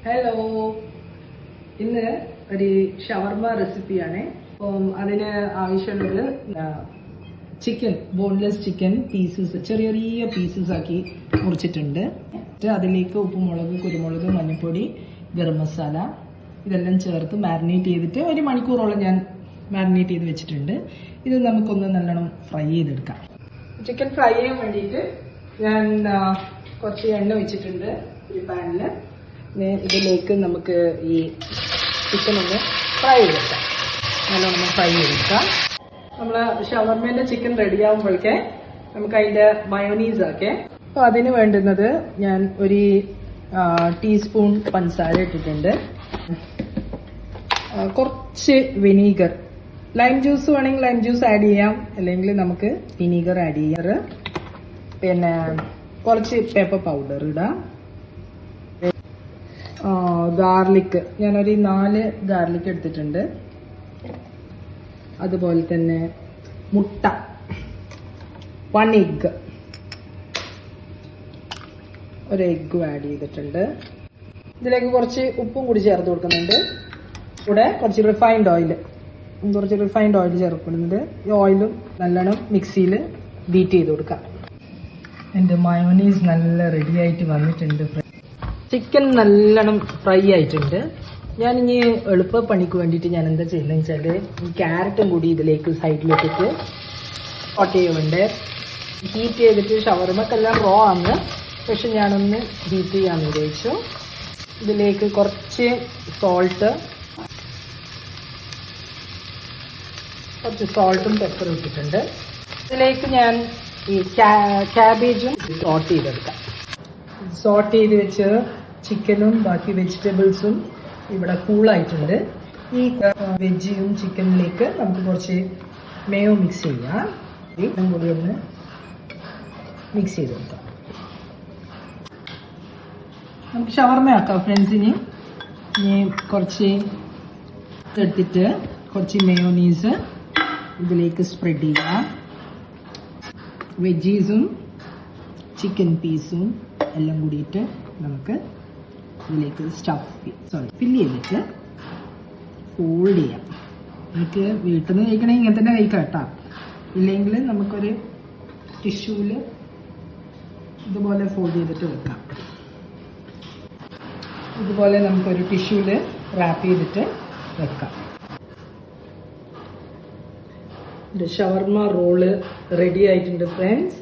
Hello, ഇന്ന് ഒരു ഷവർമ റെസിപ്പിയാണ്. അപ്പം അതിന് ആവശ്യമുള്ളത് ചിക്കൻ, ബോൺലെസ് ചിക്കൻ പീസസ്, ചെറിയ ചെറിയ പീസസ് ആക്കി മുറിച്ചിട്ടുണ്ട്. അതിലേക്ക് ഉപ്പ്, മുളക്, കുരുമുളക്, മഞ്ഞൾപ്പൊടി, ഗരം മസാല ഇതെല്ലാം ചേർത്ത് മാരിനേറ്റ് ചെയ്തിട്ട് 1 മണിക്കൂറോളം ഞാൻ മാരിനേറ്റ് ചെയ്ത് വെച്ചിട്ടുണ്ട്. ഇത് നമുക്കൊന്ന് നല്ലോണം ഫ്രൈ ചെയ്തെടുക്കാം. ചിക്കൻ ഫ്രൈ ചെയ്യാൻ വേണ്ടിയിട്ട് ഞാൻ കുറച്ച് എണ്ണ വെച്ചിട്ടുണ്ട് ഒരു പാനിൽ. ഇതിലേക്ക് നമുക്ക് ഈ ചിക്കൻ ഒന്ന് ഫ്രൈ ചെയ്തെടുക്കാം. നല്ലോണം ഫ്രൈ ചെയ്തെടുക്കാം. നമ്മൾ ഷവർമേൻ്റെ ചിക്കൻ റെഡിയാകുമ്പോഴേക്ക് നമുക്ക് അതിൻ്റെ മയോണീസ് ആക്കേ. അപ്പോൾ അതിന് വേണ്ടുന്നത് ഞാൻ ഒരു ടീസ്പൂൺ പഞ്ചസാര ഇട്ടിട്ടുണ്ട്, കുറച്ച് വിനീഗർ, ലൈം ജ്യൂസ് വേണമെങ്കിൽ ലൈം ജ്യൂസ് ആഡ് ചെയ്യാം, അല്ലെങ്കിൽ നമുക്ക് വിനീഗർ ആഡ് ചെയ്യാറ്. പിന്നെ കുറച്ച് പെപ്പർ പൗഡർ ഇടാം. ഗാർലിക്, ഞാനൊരു 4 ഗാർലിക് എടുത്തിട്ടുണ്ട്. അതുപോലെ തന്നെ മുട്ട, 1 എഗ്ഗ്, ഒരു എഗ്ഗും ആഡ് ചെയ്തിട്ടുണ്ട്. ഇതിലേക്ക് കുറച്ച് ഉപ്പും കൂടി ചേർത്ത് കൊടുക്കുന്നുണ്ട്. കൂടെ കുറച്ച് റിഫൈൻഡ് ഓയിൽ ചേർക്കുന്നുണ്ട്. ഈ ഓയിലും നല്ലോണം മിക്സിയിൽ ബീറ്റ് ചെയ്ത് കൊടുക്കാം. എൻ്റെ മയോണീസ് നല്ല റെഡി ആയിട്ട് വന്നിട്ടുണ്ട്. ചിക്കൻ നല്ലോണം ഫ്രൈ ആയിട്ടുണ്ട്. ഞാനിനി എളുപ്പപ്പണിക്ക് വേണ്ടിയിട്ട് ഞാൻ എന്താ ചെയ്യുന്നതെന്ന് വെച്ചാൽ ക്യാരറ്റും കൂടി ഇതിലേക്ക് സൈഡിലിട്ടിട്ട് സോട്ട് ചെയ്യുന്നുണ്ട്. ഹീറ്റ് ചെയ്തിട്ട് ഷവർമക്കെല്ലാം റോ ആണ്, പക്ഷെ ഞാനൊന്ന് ഹീറ്റ് ചെയ്യാമെന്ന് വിചാരിച്ചു. ഇതിലേക്ക് കുറച്ച് സോൾട്ടും പെപ്പറും ഇട്ടിട്ടുണ്ട്. ഇതിലേക്ക് ഞാൻ ഈ ക്യാബേജും സോട്ട് ചെയ്തെടുക്കാം. സോട്ട് ചെയ്ത് വെച്ച് ചിക്കനും ബാക്കി വെജിറ്റബിൾസും ഇവിടെ കൂളായിട്ടുണ്ട്. ഈ വെജിയും ചിക്കനിലേക്ക് നമുക്ക് കുറച്ച് മേയോ മിക്സ് ചെയ്യാം. ഇതും കൂടി ഒന്ന് മിക്സ് ചെയ്ത് കൊടുക്കാം. നമുക്ക് ഷവർമ ആക്കാം ഫ്രണ്ട്സിന്. ഇനി കുറച്ച് എടുത്തിട്ട് കുറച്ച് മയോണീസ് ഇതിലേക്ക് സ്പ്രെഡ് ചെയ്യാം. വെജീസും ചിക്കൻ പീസും എല്ലാം കൂടിയിട്ട് നമുക്ക് ഇതിലേക്ക് ഫില്ല് ചെയ്തിട്ട് ഫോൾഡ് ചെയ്യാം. എനിക്ക് വീട്ടിൽ നിന്ന് കഴിക്കണമെങ്കിൽ ഇങ്ങനെ തന്നെ കഴിക്കാം കേട്ടോ. ഇല്ലെങ്കിൽ നമുക്കൊരു ടിഷ്യൂവിൽ ഇതുപോലെ ഫോൾഡ് ചെയ്തിട്ട് വെക്കാം. ഇതുപോലെ നമുക്കൊരു ടിഷ്യൂവിൽ റാപ്പ് ചെയ്തിട്ട് വെക്കാം. ഷവർമ റോള് റെഡി ആയിട്ടുണ്ട് ഫ്രണ്ട്സ്.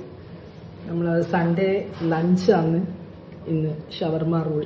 നമ്മൾ സൺഡേ ലഞ്ചാണ് ഇന്ന് ഷവർമ റോൾ.